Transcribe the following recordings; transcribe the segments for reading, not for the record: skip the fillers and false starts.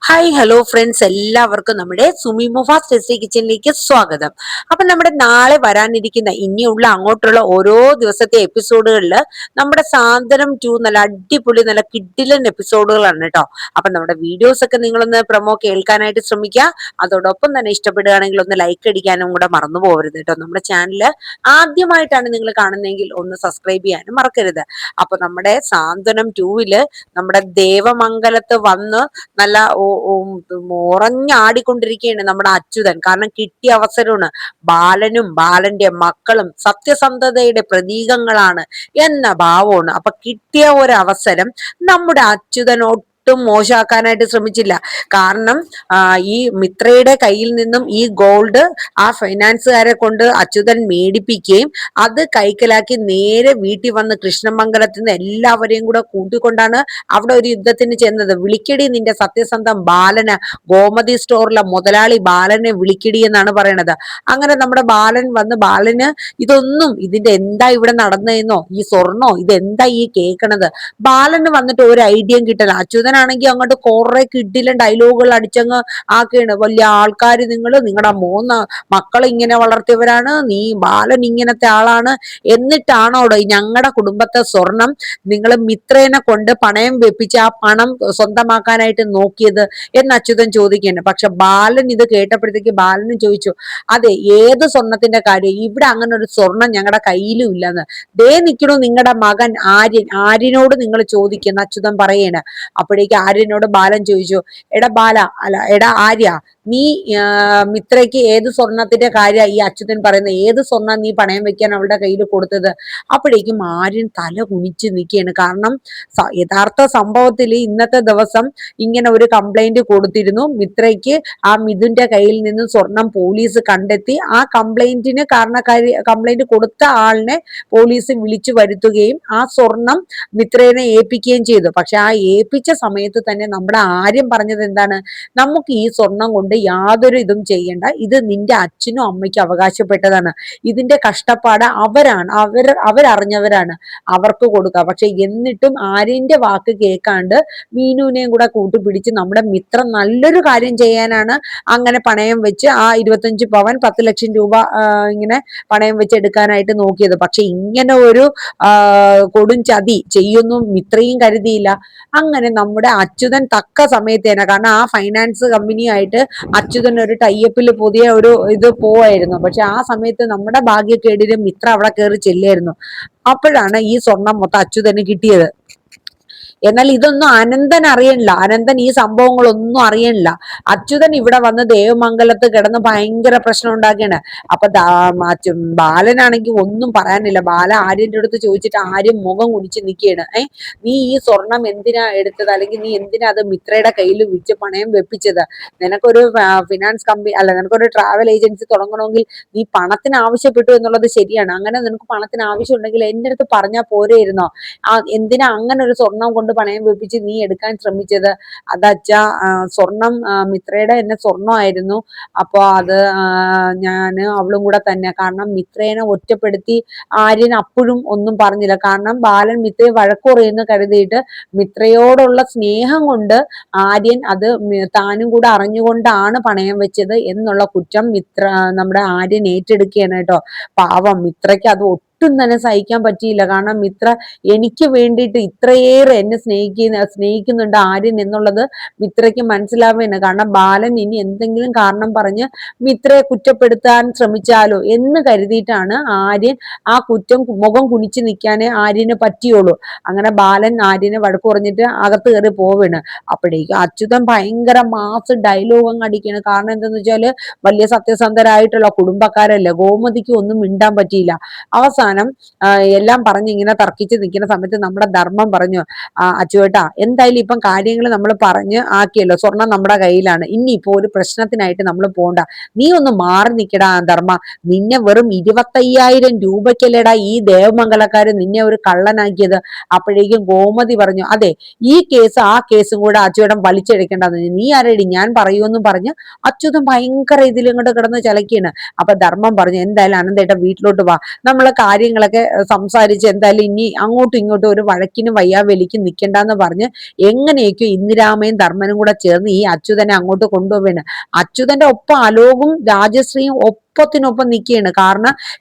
Hi hello friends, എല്ലാവർക്കും നമ്മുടെ സുമി മുഫാസ് ടെസ്റ്റി കിച്ചണിലേക്ക് സ്വാഗതം. അപ്പൊ നമ്മുടെ നാളെ വരാനിരിക്കുന്ന ഇനിയുള്ള അങ്ങോട്ടുള്ള ഓരോ ദിവസത്തെ എപ്പിസോഡുകളിൽ നമ്മുടെ സാന്ത്വനം 2 നല്ല അടിപൊളി നല്ല കിഡിലൻ എപ്പിസോഡുകളാണ് കേട്ടോ. അപ്പൊ നമ്മുടെ വീഡിയോസ് ഒക്കെ നിങ്ങളൊന്ന് പ്രൊമോ കേൾക്കാനായിട്ട് ശ്രമിക്കുക. അതോടൊപ്പം തന്നെ ഇഷ്ടപ്പെടുകയാണെങ്കിൽ ഒന്ന് ലൈക്ക് അടിക്കാനും കൂടെ മറന്നു പോകരുത് കേട്ടോ. നമ്മുടെ ചാനല് ആദ്യമായിട്ടാണ് നിങ്ങൾ കാണുന്നതെങ്കിൽ ഒന്ന് സബ്സ്ക്രൈബ് ചെയ്യാനും മറക്കരുത്. അപ്പൊ നമ്മുടെ സാന്ത്വനം 2 നമ്മുടെ ദേവമംഗലത്ത് വന്ന് നല്ല ഉറഞ്ഞാടിക്കൊണ്ടിരിക്കുകയാണ് നമ്മുടെ അച്യുതൻ. കാരണം കിട്ടിയ അവസരമാണ്. ബാലനും ബാലന്റെ മക്കളും സത്യസന്ധതയുടെ പ്രതീകങ്ങളാണ് എന്ന ഭാവമാണ്. അപ്പൊ കിട്ടിയ ഒരു അവസരം നമ്മുടെ അച്യുതനോട് മോശമാക്കാനായിട്ട് ശ്രമിച്ചില്ല. കാരണം ഈ മിത്രയുടെ കയ്യിൽ നിന്നും ഈ ഗോൾഡ് ആ ഫൈനാൻസുകാരെ കൊണ്ട് അച്യുതൻ മേടിപ്പിക്കുകയും അത് കൈക്കലാക്കി നേരെ വീട്ടിൽ വന്ന് കൃഷ്ണമംഗലത്തിൽ നിന്ന് എല്ലാവരെയും കൂടെ കൂട്ടിക്കൊണ്ടാണ് അവിടെ ഒരു യുദ്ധത്തിന് ചെന്നത്. വിളിക്കടി നിന്റെ സത്യസന്ധം ബാലന്, ഗോമതി സ്റ്റോറിലെ മുതലാളി ബാലനെ വിളിക്കടി എന്നാണ് പറയണത്. അങ്ങനെ നമ്മുടെ ബാലൻ വന്ന് ബാലന് ഇതിന്റെ എന്താ ഇവിടെ നടന്നതെന്നോ ഈ സ്വർണ്ണോ ഇതെന്താ ഈ കേൾക്കണത്, ബാലന് വന്നിട്ട് ഒരു ഐഡിയയും കിട്ടില്ല. അച്യുതനാണെങ്കിൽ അങ്ങോട്ട് കുറെ കിഡിലും ഡയലോഗുകൾ അടിച്ചങ്ങ് ആക്കുകയാണ്. വലിയ ആൾക്കാർ നിങ്ങളുടെ മക്കൾ ഇങ്ങനെ വളർത്തിയവരാണ്, നീ ബാലൻ ഇങ്ങനത്തെ ആളാണ്, എന്നിട്ടാണോടോ ഞങ്ങളുടെ കുടുംബത്തെ സ്വർണം നിങ്ങൾ മിത്രേനെ കൊണ്ട് പണയം വെപ്പിച്ച് ആ പണം സ്വന്തമാക്കാനായിട്ട് നോക്കിയത് എന്ന് അച്യുതൻ ചോദിക്കുകയാണ്. പക്ഷെ ബാലൻ ഇത് കേട്ടപ്പോഴത്തേക്ക് ബാലനും ചോദിച്ചു, അതെ ഏത് സ്വർണത്തിന്റെ കാര്യം, ഇവിടെ അങ്ങനെ ഒരു സ്വർണം ഞങ്ങളുടെ കയ്യിലും ഇല്ലെന്ന്. ദേ നിൽക്കണു നിങ്ങളുടെ മകൻ ആര്യനോട് നിങ്ങൾ ചോദിക്കുന്ന അച്യുതൻ പറയാണ്. അപ്പോഴേക്ക് ആര്യനോട് ബാലൻ ചോദിച്ചു, എടാ ആര്യ, നീ മിത്രയ്ക്ക് ഏത് സ്വർണത്തിന്റെ കാര്യ ഈ അച്യുതൻ പറയുന്നത്, ഏത് സ്വർണം നീ പണയം വെക്കാൻ അവളുടെ കയ്യിൽ കൊടുത്തത്? അപ്പോഴേക്കും ആര്യൻ തല കുനിച്ച് നിൽക്കുകയാണ്. കാരണം യഥാർത്ഥ സംഭവത്തിൽ ഇന്നത്തെ ദിവസം ഇങ്ങനെ ഒരു കംപ്ലൈന്റ് കൊടുത്തിരുന്നു. മിത്രയ്ക്ക് ആ മിഥുന്റെ കയ്യിൽ നിന്ന് സ്വർണം പോലീസ് കണ്ടെത്തി. ആ കംപ്ലൈന്റ് കൊടുത്ത ആളിനെ പോലീസ് വിളിച്ചു വരുത്തുകയും ആ സ്വർണം മിത്രേനെ ഏൽപ്പിക്കുകയും ചെയ്തു. പക്ഷെ ആ ഏൽപ്പിച്ച സമയത്ത് തന്നെ നമ്മുടെ ആര്യം പറഞ്ഞത് എന്താണ്, നമുക്ക് ഈ സ്വർണം കൊണ്ട് യാതൊരു ഇതും ചെയ്യണ്ട, ഇത് നിന്റെ അച്ഛനും അമ്മയ്ക്കും അവകാശപ്പെട്ടതാണ്, ഇതിന്റെ കഷ്ടപ്പാട് അവരറിഞ്ഞവരാണ്, അവർക്ക് കൊടുക്കുക. പക്ഷെ എന്നിട്ടും ആര്യന്റെ വാക്ക് കേൾക്കാണ്ട് മീനുവിനെയും കൂടെ കൂട്ടുപിടിച്ച് നമ്മുടെ മിത്രം നല്ലൊരു കാര്യം ചെയ്യാനാണ് അങ്ങനെ പണയം വെച്ച് ആ 25 പവൻ 10 ലക്ഷം രൂപ ഇങ്ങനെ പണയം വെച്ച് എടുക്കാനായിട്ട് നോക്കിയത്. പക്ഷെ ഇങ്ങനെ ഒരു കൊടും ചതി ചെയ്യുന്നു മിത്രയും കരുതിയില്ല. അങ്ങനെ നമ്മുടെ അച്യുതൻ തക്ക സമയത്ത് തന്നെ, കാരണം ആ ഫൈനാൻസ് കമ്പനിയായിട്ട് അച്യുതൻ ഒരു ടൈപ്പിൽ പുതിയ ഒരു ഇത് പോവായിരുന്നു. പക്ഷെ ആ സമയത്ത് നമ്മുടെ ഭാഗ്യക്കേടിന് മിത്ര അവിടെ കയറി ചെല്ലായിരുന്നു. അപ്പോഴാണ് ഈ സ്വർണം മൊത്തം അച്യുതന് കിട്ടിയത്. എന്നാൽ ഇതൊന്നും അനന്തൻ അറിയണില്ല. അനന്തൻ ഈ സംഭവങ്ങളൊന്നും അറിയണില്ല. അച്യുതൻ ഇവിടെ വന്ന് ദേവമംഗലത്ത് കിടന്ന് ഭയങ്കര പ്രശ്നം ഉണ്ടാക്കിയാണ്. അപ്പൊ ബാലനാണെങ്കിൽ ഒന്നും പറയാനില്ല. ബാല ആര്യന്റെ അടുത്ത് ചോദിച്ചിട്ട് ആര്യം മുഖം കുനിച്ച് നിൽക്കുകയാണ്. നീ ഈ സ്വർണം എന്തിനാ എടുത്തത്, അല്ലെങ്കിൽ നീ എന്തിനാ അത് മിത്രയുടെ കയ്യിൽ വിറ്റ് പണയം വെപ്പിച്ചത്? നിനക്കൊരു ഫിനാൻസ് കമ്പനി അല്ല, നിനക്കൊരു ട്രാവൽ ഏജൻസി തുടങ്ങണമെങ്കിൽ നീ പണത്തിന് ആവശ്യപ്പെട്ടു എന്നുള്ളത് ശരിയാണ്. അങ്ങനെ നിനക്ക് പണത്തിന് ആവശ്യമുണ്ടെങ്കിൽ എന്റെ അടുത്ത് പറഞ്ഞാൽ പോരെയിരുന്നോ? എന്തിനാ അങ്ങനെ ഒരു സ്വർണം കൊണ്ട് പണയം വെപ്പിച്ച് നീ എടുക്കാൻ ശ്രമിച്ചത്? അതച്ഛാ, സ്വർണം മിത്രയുടെ എന്നെ സ്വർണ്ണമായിരുന്നു. അപ്പൊ അത് ഞാന് അവളും കൂടെ തന്നെ. കാരണം മിത്രേനെ ഒറ്റപ്പെടുത്തി ആര്യൻ അപ്പോഴും ഒന്നും പറഞ്ഞില്ല. കാരണം ബാലൻ മിത്രയെ വഴക്കുറയെന്ന് കരുതിയിട്ട് മിത്രയോടുള്ള സ്നേഹം കൊണ്ട് ആര്യൻ അത് താനും കൂടെ അറിഞ്ഞുകൊണ്ടാണ് പണയം വെച്ചത് എന്നുള്ള കുറ്റം നമ്മുടെ ആര്യൻ ഏറ്റെടുക്കുകയാണ് കേട്ടോ. പാവം മിത്രയ്ക്ക് അത് ഒട്ടും തന്നെ സഹിക്കാൻ പറ്റിയില്ല. കാരണം മിത്ര എനിക്ക് വേണ്ടിയിട്ട് ഇത്രയേറെ എന്നെ സ്നേഹിക്കുന്നുണ്ട് ആര്യൻ എന്നുള്ളത് മിത്രയ്ക്ക് മനസ്സിലാവുകയാണ്. കാരണം ബാലൻ ഇനി എന്തെങ്കിലും കാരണം പറഞ്ഞ് മിത്രയെ കുറ്റപ്പെടുത്താൻ ശ്രമിച്ചാലോ എന്ന് കരുതിയിട്ടാണ് ആര്യൻ ആ കുറ്റം മുഖം കുനിച്ചു നിൽക്കാനേ ആര്യന് പറ്റിയുള്ളൂ. അങ്ങനെ ബാലൻ ആര്യനെ വഴക്ക് പറഞ്ഞിട്ട് അകത്ത് കയറി പോവാണ്. അപ്പോഴേക്കും അച്യുതൻ ഭയങ്കര മാസ് ഡയലോഗ് അങ്ങ് അടിക്കുകയാണ്. കാരണം എന്താന്ന് വെച്ചാല് വലിയ സത്യസന്ധരായിട്ടുള്ള കുടുംബക്കാരല്ലേ, ഗോമതിക്ക് ഒന്നും മിണ്ടാൻ പറ്റിയില്ല. അവസാനം എല്ലാം പറഞ്ഞ് ഇങ്ങനെ തർക്കിച്ച് നിൽക്കുന്ന സമയത്ത് നമ്മുടെ ധർമ്മം പറഞ്ഞു, അച്ചുവേട്ടാ എന്തായാലും ഇപ്പം കാര്യങ്ങൾ നമ്മൾ പറഞ്ഞ് ആക്കിയല്ലോ, സ്വർണം നമ്മുടെ കയ്യിലാണ്, ഇനിയിപ്പോ ഒരു പ്രശ്നത്തിനായിട്ട് നമ്മൾ പോണ്ട, നീ ഒന്ന് മാറി നിൽക്കടാ ധർമ്മ, നിന്നെ വെറും 25,000 രൂപയ്ക്കല്ലേടാ ഈ ദേവമംഗലക്കാര് നിന്നെ ഒരു കള്ളനാക്കിയത്. അപ്പോഴേക്കും ഗോമതി പറഞ്ഞു, അതെ ഈ കേസ് ആ കേസും കൂടെ അച്ചുവേട്ടൻ വലിച്ചെടുക്കേണ്ടെന്ന്, നീ ആരേടി ഞാൻ പറയൂന്നും പറഞ്ഞ് അച്യുതൻ ഭയങ്കര ഇതിലിങ്ങോട്ട് കിടന്ന് ചലക്കിയാണ്. അപ്പൊ ധർമ്മം പറഞ്ഞു, എന്തായാലും അനന്തേട്ട വീട്ടിലോട്ട് വാ, നമ്മളെ കാര്യങ്ങളൊക്കെ സംസാരിച്ച് എന്തായാലും ഇനി അങ്ങോട്ടും ഇങ്ങോട്ടും ഒരു വഴക്കിനും വയ്യാവലിക്കും നിൽക്കണ്ടെന്ന് പറഞ്ഞ് എങ്ങനെയൊക്കെ ഇന്ദിരാമയും ധർമ്മനും കൂടെ ചേർന്ന് ഈ അച്യുതനെ അങ്ങോട്ട് കൊണ്ടുപോവാണ്. അച്യുതന്റെ ഒപ്പം അലോകും രാജശ്രീയും ഒപ്പത്തിനൊപ്പം നിൽക്കുകയാണ്. കാരണം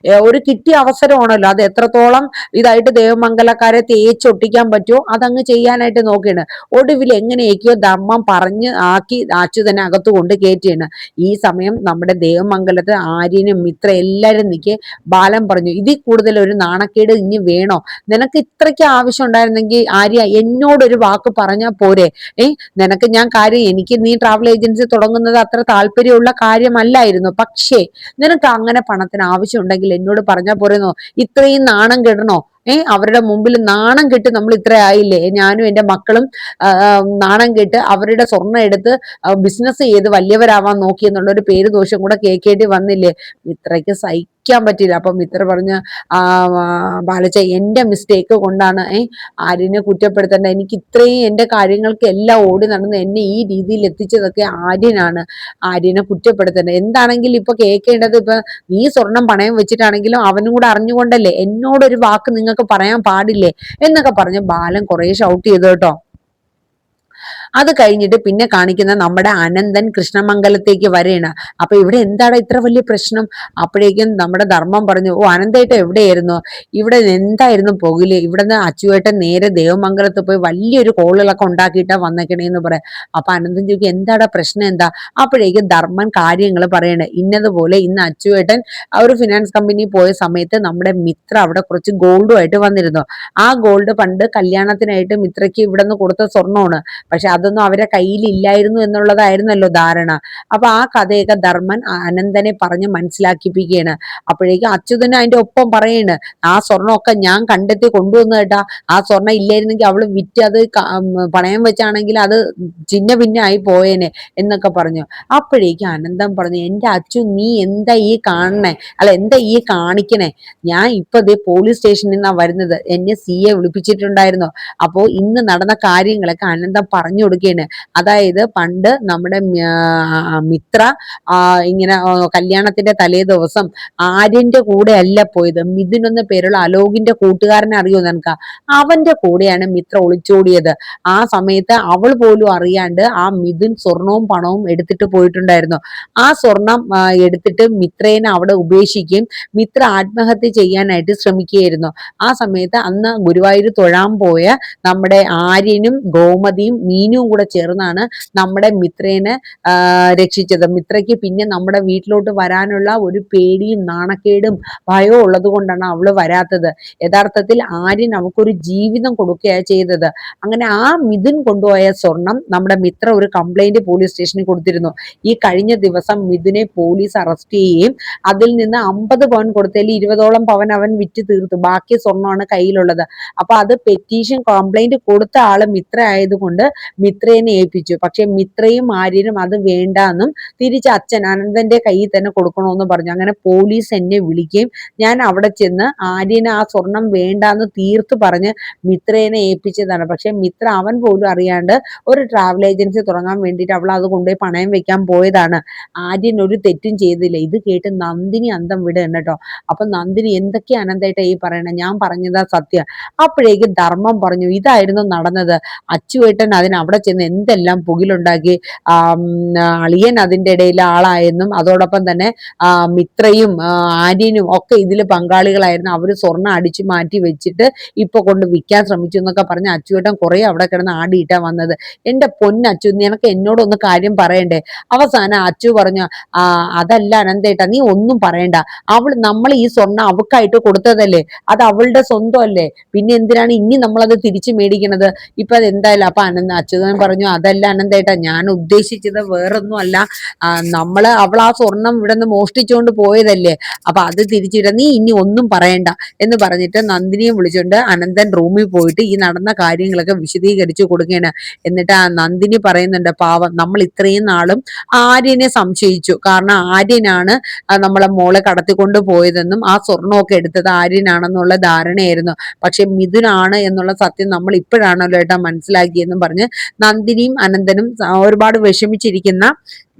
ഒരു കിട്ടിയ അവസരമാണല്ലോ, അത് എത്രത്തോളം ഇതായിട്ട് ദേവമംഗലക്കാരെ തേച്ചൊട്ടിക്കാൻ പറ്റുമോ അതങ്ങ് ചെയ്യാനായിട്ട് നോക്കുകയാണ്. ഒടുവിൽ എങ്ങനെയൊക്കെയോ ധർമ്മം പറഞ്ഞ് ആക്കി അച്യുതനെ അകത്ത് കൊണ്ട് കയറ്റിയാണ്. ഈ സമയം നമ്മുടെ ദേവമംഗലത്ത് ആര്യനും മിത്ര എല്ലാരും നിൽക്കെ ബാലൻ പറഞ്ഞു, ഇതിൽ കൂടുതൽ ഒരു നാണക്കേട് ഇനി വേണോ? നിനക്ക് ഇത്രയ്ക്ക് ആവശ്യം ഉണ്ടായിരുന്നെങ്കിൽ ആര്യ എന്നോടൊരു വാക്ക് പറഞ്ഞാൽ പോരെ? നിനക്ക് ഞാൻ കാര്യം, എനിക്ക് നീ ട്രാവൽ ഏജൻസി തുടങ്ങുന്നത് അത്ര താല്പര്യമുള്ള കാര്യമല്ലായിരുന്നു. പക്ഷേ നിനക്ക് അങ്ങനെ പണത്തിന് ആവശ്യം ഉണ്ടെങ്കിൽ എന്നോട് പറഞ്ഞാൽ പോരെന്നോ? ഇത്രയും നാണം കെടണോ? അവരുടെ മുമ്പിൽ നാണം കെട്ട് നമ്മൾ ഇത്ര ആയില്ലേ? ഞാനും എന്റെ മക്കളും നാണം കെട്ട് അവരുടെ സ്വർണ്ണം എടുത്ത് ബിസിനസ് ചെയ്ത് വലിയവരാവാൻ നോക്കി എന്നുള്ള ഒരു പേര് ദോഷം കൂടെ കേൾക്കേണ്ടി വന്നില്ലേ? ഇത്രയ്ക്ക് സഹിക്കാൻ പറ്റില്ല. അപ്പൊ മിത്ര പറഞ്ഞ ബാലച്ച എന്റെ മിസ്റ്റേക്ക് കൊണ്ടാണ് ആര്യനെ കുറ്റപ്പെടുത്തേണ്ട. എനിക്ക് ഇത്രയും എന്റെ കാര്യങ്ങൾക്ക് എല്ലാം ഓടി നടന്ന് എന്നെ ഈ രീതിയിൽ എത്തിച്ചതൊക്കെ ആര്യനാണ്. ആര്യനെ കുറ്റപ്പെടുത്തേണ്ടത്. എന്താണെങ്കിലും ഇപ്പൊ കേൾക്കേണ്ടത്, ഇപ്പൊ നീ സ്വർണം പണയം വെച്ചിട്ടാണെങ്കിലും അവനും കൂടെ അറിഞ്ഞുകൊണ്ടല്ലേ എന്നോടൊരു വാക്ക് നിങ്ങൾക്ക് പറയാൻ പാടില്ലേ എന്നൊക്കെ പറഞ്ഞ് ബാലൻ കുറെ ഷൗട്ട് ചെയ്തു കേട്ടോ. അത് കഴിഞ്ഞിട്ട് പിന്നെ കാണിക്കുന്ന നമ്മുടെ അനന്തൻ കൃഷ്ണമംഗലത്തേക്ക് വരെയാണ്. അപ്പൊ ഇവിടെ എന്താണ് ഇത്ര വലിയ പ്രശ്നം? അപ്പോഴേക്കും നമ്മുടെ ധർമ്മം പറഞ്ഞു, ഓ അനന്തേട്ടൻ എവിടെയായിരുന്നു? ഇവിടെ എന്തായിരുന്നു പോകില്ലേ? ഇവിടുന്ന് അച്ചുവേട്ടൻ നേരെ ദേവമംഗലത്ത് പോയി വലിയൊരു കോളുകളൊക്കെ ഉണ്ടാക്കിയിട്ടാ വന്നേക്കണേന്ന് പറയാം. അപ്പൊ അനന്തൻ ചോദിക്കും, എന്താടാ പ്രശ്നം എന്താ? അപ്പോഴേക്കും ധർമ്മൻ കാര്യങ്ങൾ പറയണേ, ഇന്നതുപോലെ ഇന്ന് അച്ചുവേട്ടൻ ആ ഒരു ഫിനാൻസ് കമ്പനി പോയ സമയത്ത് നമ്മുടെ മിത്ര അവിടെ കുറച്ച് ഗോൾഡുമായിട്ട് വന്നിരുന്നു. ആ ഗോൾഡ് പണ്ട് കല്യാണത്തിനായിട്ട് മിത്രയ്ക്ക് ഇവിടെ നിന്ന് കൊടുത്ത സ്വർണ്ണമാണ്. പക്ഷെ അതൊന്നും അവരെ കയ്യിൽ ഇല്ലായിരുന്നു എന്നുള്ളതായിരുന്നല്ലോ ധാരണ. അപ്പൊ ആ കഥയൊക്കെ ധർമ്മൻ അനന്തനെ പറഞ്ഞ് മനസ്സിലാക്കിപ്പിക്കുകയാണ്. അപ്പോഴേക്കും അച്യുതന് അതിന്റെ ഒപ്പം പറയാണ്, ആ സ്വർണ്ണമൊക്കെ ഞാൻ കണ്ടെത്തി കൊണ്ടുവന്നു കേട്ടാ. ആ സ്വർണ്ണം ഇല്ലായിരുന്നെങ്കിൽ അവള് വിറ്റ് അത് പണയം വെച്ചാണെങ്കിൽ അത് ചിന്ന ഭിന്നായി പോയേനെ എന്നൊക്കെ പറഞ്ഞു. അപ്പോഴേക്കും അനന്തൻ പറഞ്ഞു, എന്റെ അച്ചു നീ എന്താ ഈ കാണണേ? അല്ല എന്താ ഈ കാണിക്കണേ? ഞാൻ ഇപ്പൊ ദേ പോലീസ് സ്റ്റേഷനിൽ നിന്നാ വരുന്നത്. എന്നെ CA വിളിപ്പിച്ചിട്ടുണ്ടായിരുന്നു. അപ്പോ ഇന്ന് നടന്ന കാര്യങ്ങളൊക്കെ അനന്തം പറഞ്ഞു കൊടുക്കുകയാണ്. അതായത് പണ്ട് നമ്മുടെ മിത്ര ഇങ്ങനെ കല്യാണത്തിന്റെ തലേ ദിവസം ആര്യന്റെ കൂടെ അല്ല പോയത്, മിഥുൻ എന്ന പേരുള്ള അലോകിന്റെ കൂട്ടുകാരനെ അറിയോ നിനക്ക്? അവന്റെ കൂടെയാണ് മിത്ര ഒളിച്ചോടിയത്. ആ സമയത്ത് അവൾ പോലും അറിയാണ്ട് ആ മിഥുൻ സ്വർണവും പണവും എടുത്തിട്ട് പോയിട്ടുണ്ടായിരുന്നു. ആ സ്വർണം എടുത്തിട്ട് മിത്രേനെ അവിടെ ഉപേക്ഷിക്കുകയും മിത്ര ആത്മഹത്യ ചെയ്യാനായിട്ട് ശ്രമിക്കുകയായിരുന്നു. ആ സമയത്ത് അന്ന് ഗുരുവായൂർ തൊഴാൻ പോയ നമ്മുടെ ആര്യനും ഗോമതിയും മീനും കൂടെ ചേർന്നാണ് നമ്മുടെ മിത്രേനെ രക്ഷിച്ചത്. മിത്രയ്ക്ക് പിന്നെ നമ്മുടെ വീട്ടിലോട്ട് വരാനുള്ള ഒരു പേടിയും നാണക്കേടും ഭയവും ഉള്ളത് കൊണ്ടാണ് അവള് വരാത്തത്. യഥാർത്ഥത്തിൽ ആര്യൻ അവൾക്കൊരു ജീവിതം കൊടുക്കുകയാണ് ചെയ്തത്. അങ്ങനെ ആ മിഥുൻ കൊണ്ടുപോയ സ്വർണം നമ്മുടെ മിത്ര ഒരു കംപ്ലൈന്റ് പോലീസ് സ്റ്റേഷനിൽ കൊടുത്തിരുന്നു. ഈ കഴിഞ്ഞ ദിവസം മിഥുനെ പോലീസ് അറസ്റ്റ് ചെയ്യുകയും അതിൽ നിന്ന് 50 പവൻ കൊടുത്തതിൽ 20ഓളം പവൻ അവൻ വിറ്റ് തീർത്തു. ബാക്കി സ്വർണ്ണമാണ് കയ്യിലുള്ളത്. അപ്പൊ അത് പെറ്റീഷൻ കംപ്ലൈന്റ് കൊടുത്ത ആള് മിത്ര ആയതുകൊണ്ട് മിത്രേനെ ഏൽപ്പിച്ചു. പക്ഷെ മിത്രയും ആര്യനും അത് വേണ്ടാന്നും തിരിച്ച് അച്ഛൻ അനന്തന്റെ കയ്യിൽ തന്നെ കൊടുക്കണമെന്ന് പറഞ്ഞു. അങ്ങനെ പോലീസ് എന്നെ വിളിക്കുകയും ഞാൻ അവിടെ ചെന്ന് ആര്യന് ആ സ്വർണം വേണ്ടാന്ന് തീർത്ത് പറഞ്ഞ് മിത്രേനെ ഏൽപ്പിച്ചതാണ്. പക്ഷെ മിത്ര അവൻ പോലും അറിയാണ്ട് ഒരു ട്രാവൽ ഏജൻസി തുടങ്ങാൻ വേണ്ടിയിട്ട് അവൾ അത് കൊണ്ടുപോയി പണയം വെക്കാൻ പോയതാണ്. ആര്യൻ ഒരു തെറ്റും ചെയ്തില്ല. ഇത് കേട്ട് നന്ദിനി അന്തം വിടുകയാണ് കേട്ടോ. അപ്പൊ നന്ദിനി എന്തൊക്കെ അനന്തമായിട്ട് ഈ പറയണേ, ഞാൻ പറഞ്ഞതാ സത്യം. അപ്പോഴേക്ക് ധർമ്മം പറഞ്ഞു, ഇതായിരുന്നു നടന്നത്. അച്ചുവേട്ടൻ അവിടെ ചെന്ന് എന്തെല്ലാം പുകിലുണ്ടാക്കി. അളിയൻ അതിൻ്റെ ഇടയിൽ ആളായെന്നും അതോടൊപ്പം തന്നെ മിത്രയും ആര്യനും ഒക്കെ ഇതിൽ പങ്കാളികളായിരുന്നു. അവര് സ്വർണ്ണം അടിച്ചു മാറ്റി വെച്ചിട്ട് ഇപ്പൊ കൊണ്ട് വിൽക്കാൻ ശ്രമിച്ചു എന്നൊക്കെ പറഞ്ഞ് അച്ചുവേട്ടൻ കുറെ അവിടെ കിടന്ന് ആടിയിട്ടാ വന്നത്. എന്റെ പൊന്നച്ചു, നിനക്ക് എന്നോടൊന്ന് കാര്യം പറയണ്ടേ? അവസാനം അച്ചു പറഞ്ഞു, അതല്ല അനന്തേട്ടാ, നീ ഒന്നും പറയണ്ട. നമ്മൾ ഈ സ്വർണ്ണം അവക്കായിട്ട് കൊടുത്തതല്ലേ, അത് അവളുടെ സ്വന്തം അല്ലേ, പിന്നെ എന്തിനാണ് ഇനി നമ്മളത് തിരിച്ചു മേടിക്കണത്? ഇപ്പൊ അത് എന്തായാലും. അപ്പൊ അച്യുതൻ പറഞ്ഞു, അതല്ല അനന്തേട്ടാ, ഞാൻ ഉദ്ദേശിച്ചത് വേറൊന്നും അല്ല. അവൾ ആ സ്വർണം ഇവിടെ നിന്ന് മോഷ്ടിച്ചുകൊണ്ട് പോയതല്ലേ, അപ്പൊ അത് തിരിച്ചിട, നീ ഇനി ഒന്നും പറയണ്ട എന്ന് പറഞ്ഞിട്ട് നന്ദിനിയെ വിളിച്ചുകൊണ്ട് അനന്തൻ റൂമിൽ പോയിട്ട് ഈ നടന്ന കാര്യങ്ങളൊക്കെ വിശദീകരിച്ചു കൊടുക്കുകയാണ്. എന്നിട്ട് ആ നന്ദിനി പറയുന്നുണ്ട്, പാവം നമ്മൾ ഇത്രയും നാളും ആര്യനെ സംശയിച്ചു. കാരണം ആര്യനാണ് നമ്മളെ മോളെ കടത്തിക്കൊണ്ട് പോയതെന്നും ആ സ്വർണ്ണമൊക്കെ എടുത്തത് ആര്യനാണെന്നുള്ള ധാരണയായിരുന്നു. പക്ഷെ മിഥുനാണ് എന്നുള്ള സത്യം നമ്മൾ ഇപ്പോഴാണല്ലോ ഏട്ടാ മനസ്സിലാക്കിയെന്നും പറഞ്ഞ് നന്ദിനിയും അനന്തനും ഒരുപാട് വിഷമിച്ചിരിക്കുന്ന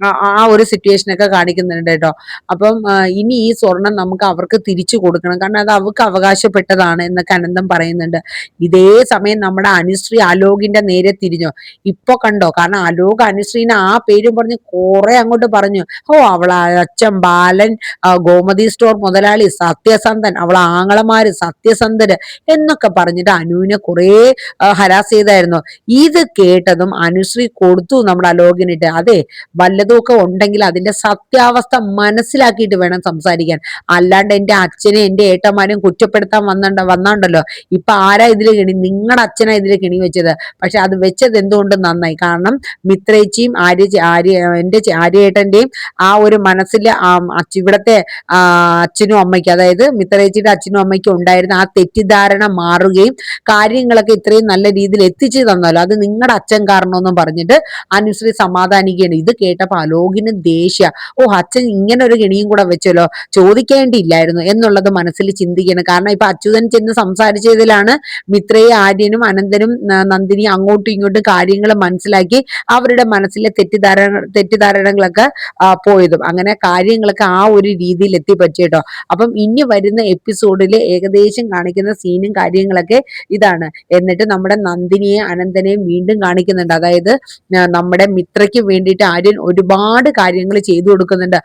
ആ ഒരു സിറ്റുവേഷനൊക്കെ കാണിക്കുന്നുണ്ട് കേട്ടോ. അപ്പം ഇനി ഈ സ്വർണം നമുക്ക് അവർക്ക് തിരിച്ചു കൊടുക്കണം, കാരണം അത് അവർക്ക് അവകാശപ്പെട്ടതാണ് എന്നൊക്കെ അനന്തം പറയുന്നുണ്ട്. ഇതേ സമയം നമ്മുടെ അനുശ്രീ അലോകിന്റെ നേരെ തിരിഞ്ഞു. ഇപ്പൊ കണ്ടോ, കാരണം അലോക് അനുശ്രീനെ ആ പേരും പറഞ്ഞ് കുറെ അങ്ങോട്ട് പറഞ്ഞു. അവളെ അച്ഛൻ ബാലൻ, ഗോമതി സ്റ്റോർ മുതലാളി സത്യസന്ധൻ, അവളെ ആങ്ങളമാര് സത്യസന്ധര് എന്നൊക്കെ പറഞ്ഞിട്ട് അനുവിനെ കുറെ ഹരാസ് ചെയ്തായിരുന്നു. ഇത് കേട്ടതും അനുശ്രീ കൊടുത്തു നമ്മുടെ അലോകിനിട്ട്. അതെ, വല്ലതുമൊക്കെ ഉണ്ടെങ്കിൽ അതിന്റെ സത്യാവസ്ഥ മനസ്സിലാക്കിയിട്ട് വേണം സംസാരിക്കാൻ. അല്ലാണ്ട് എന്റെ അച്ഛനെ എന്റെ ഏട്ടന്മാരും കുറ്റപ്പെടുത്താൻ വന്നാണ്ടല്ലോ, ഇപ്പൊ ആരാ ഇതില് കെണി? നിങ്ങളുടെ അച്ഛനാ ഇതില് കെണി വെച്ചത്. പക്ഷെ അത് വെച്ചത് എന്തുകൊണ്ട് നന്നായി, കാരണം മിത്രേച്ചിയും എന്റെ ആര്യേട്ടന്റെയും ആ ഒരു മനസ്സില് ഇവിടത്തെ അച്ഛനും അമ്മയ്ക്കും, അതായത് മിത്രേച്ചിയുടെ അച്ഛനും അമ്മയ്ക്കും ഉണ്ടായിരുന്ന ആ തെറ്റിദ്ധാരണ മാറുകയും കാര്യങ്ങളൊക്കെ ഇത്രയും നല്ല രീതിയിൽ എത്തിച്ചു തന്നല്ലോ, അത് നിങ്ങളുടെ അച്ഛൻ കാരണമെന്നും പറഞ്ഞിട്ട് അനുശ്രീ സമാധാനിക്കുകയാണ്. ഇത് കേട്ടപ്പോ അലോകിന് ദേഷ്യ. അച്ഛൻ ഇങ്ങനെ ഒരു കെണിയും കൂടെ വെച്ചല്ലോ, ചോദിക്കേണ്ടിയില്ലായിരുന്നു എന്നുള്ളത് മനസ്സിൽ ചിന്തിക്കണം. കാരണം ഇപ്പൊ അച്യുതൻ ചെന്ന് സംസാരിച്ചതിലാണ് മിത്രയും ആര്യനും അനന്തനും നന്ദിനിയും അങ്ങോട്ടും ഇങ്ങോട്ടും കാര്യങ്ങൾ മനസ്സിലാക്കി അവരുടെ മനസ്സിലെ തെറ്റിദ്ധാരണകളൊക്കെ പോയതും അങ്ങനെ കാര്യങ്ങളൊക്കെ ആ ഒരു രീതിയിൽ എത്തിപ്പറ്റിട്ടോ. അപ്പം ഇനി വരുന്ന എപ്പിസോഡിൽ ഏകദേശം കാണിക്കുന്ന സീനും കാര്യങ്ങളൊക്കെ ഇതാണ്. എന്നിട്ട് നമ്മുടെ നന്ദിനിയെ അനന്തനെയും വീണ്ടും കാണിക്കുന്നുണ്ട്. അതായത് നമ്മുടെ മിത്രയ്ക്ക് വേണ്ടിയിട്ട് ആര്യൻ ഒരുപാട് കാര്യങ്ങൾ ചെയ്തു കൊടുക്കുന്നുണ്ട്.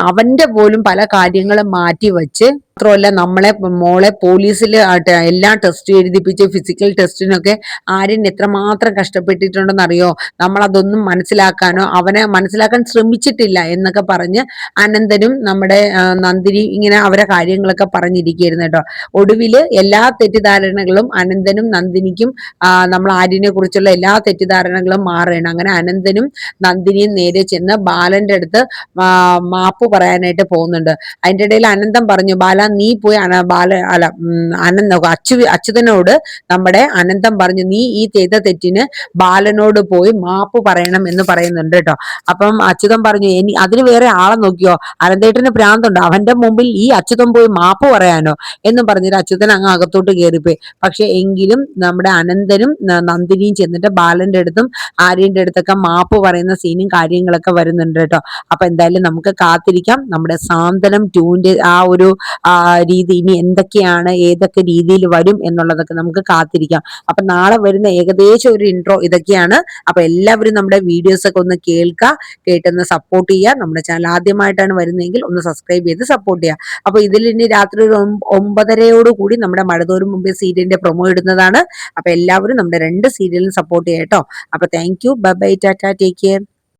അവന്റെ പോലും പല കാര്യങ്ങളും മാറ്റി വെച്ച്, മാത്രമല്ല നമ്മളെ മോളെ പോലീസിൽ എല്ലാ ടെസ്റ്റ് എഴുതിപ്പിച്ച് ഫിസിക്കൽ ടെസ്റ്റിനൊക്കെ ആര്യൻ എത്രമാത്രം കഷ്ടപ്പെട്ടിട്ടുണ്ടെന്ന് അറിയോ? നമ്മൾ അതൊന്നും മനസ്സിലാക്കാനോ അവനെ മനസ്സിലാക്കാൻ ശ്രമിച്ചിട്ടില്ല എന്നൊക്കെ പറഞ്ഞ് അനന്തനും നമ്മുടെ നന്ദിനി ഇങ്ങനെ അവരെ കാര്യങ്ങളൊക്കെ പറഞ്ഞിരിക്കുകയായിരുന്നു കേട്ടോ. ഒടുവില് എല്ലാ തെറ്റിദ്ധാരണകളും അനന്തനും നന്ദിനിക്കും നമ്മൾ ആര്യനെ കുറിച്ചുള്ള എല്ലാ തെറ്റിദ്ധാരണകളും മാറുകയാണ്. അങ്ങനെ അനന്തനും നന്ദിനിയും നേരെ ചെന്ന് ബാലന്റെ അടുത്ത് മാപ്പ് പറയാനായിട്ട് പോകുന്നുണ്ട്. അതിന്റെ ഇടയിൽ അനന്തം പറഞ്ഞു, ബാല നീ പോയി അച്യുതനോട് നമ്മുടെ അനന്തം പറഞ്ഞു, നീ ഈ ചെയ്ത തെറ്റിന് ബാലനോട് പോയി മാപ്പ് പറയണം എന്ന് പറയുന്നുണ്ട് കേട്ടോ. അപ്പം അച്യുതൻ പറഞ്ഞു, അതിന് വേറെ ആളെ നോക്കിയോ, അനന്തേട്ടന് ഭ്രാന്തുണ്ടോ, അവന്റെ മുമ്പിൽ ഈ അച്യുതൻ പോയി മാപ്പ് പറയാനോ എന്നും പറഞ്ഞിട്ട് അച്യുതൻ അങ്ങ് അകത്തോട്ട് കയറിപ്പോയി. പക്ഷെ എങ്കിലും നമ്മുടെ അനന്തനും നന്ദിനിയും ചെന്നിട്ട് ബാലന്റെ അടുത്തും ആര്യന്റെ അടുത്തൊക്കെ മാപ്പ് പറയുന്ന സീനും കാര്യങ്ങളൊക്കെ വരുന്നുണ്ട് കേട്ടോ. അപ്പൊ എന്തായാലും നമുക്ക് കാത്തിരിക്കാം നമ്മുടെ സാന്ത്വനം 2ന്റെ ആ ഒരു രീതി ഇനി എന്തൊക്കെയാണ്, ഏതൊക്കെ രീതിയിൽ വരും എന്നുള്ളതൊക്കെ നമുക്ക് കാത്തിരിക്കാം. അപ്പൊ നാളെ വരുന്ന ഏകദേശം ഒരു ഇൻട്രോ ഇതൊക്കെയാണ്. അപ്പൊ എല്ലാവരും നമ്മുടെ വീഡിയോസ് ഒക്കെ ഒന്ന് കേട്ടൊന്ന് സപ്പോർട്ട് ചെയ്യുക. നമ്മുടെ ചാനൽ ആദ്യമായിട്ടാണ് വരുന്നതെങ്കിൽ ഒന്ന് സബ്സ്ക്രൈബ് ചെയ്ത് സപ്പോർട്ട് ചെയ്യുക. അപ്പൊ ഇതിൽ ഇനി രാത്രി ഒരു 9:30 കൂടി നമ്മുടെ മഴതോറും മുമ്പേ സീരിയലിന്റെ പ്രൊമോ ഇടുന്നതാണ്. അപ്പൊ എല്ലാവരും നമ്മുടെ 2 സീരിയലും സപ്പോർട്ട് ചെയ്യാം കേട്ടോ. അപ്പൊ thank you, bye bye, Tata, take care.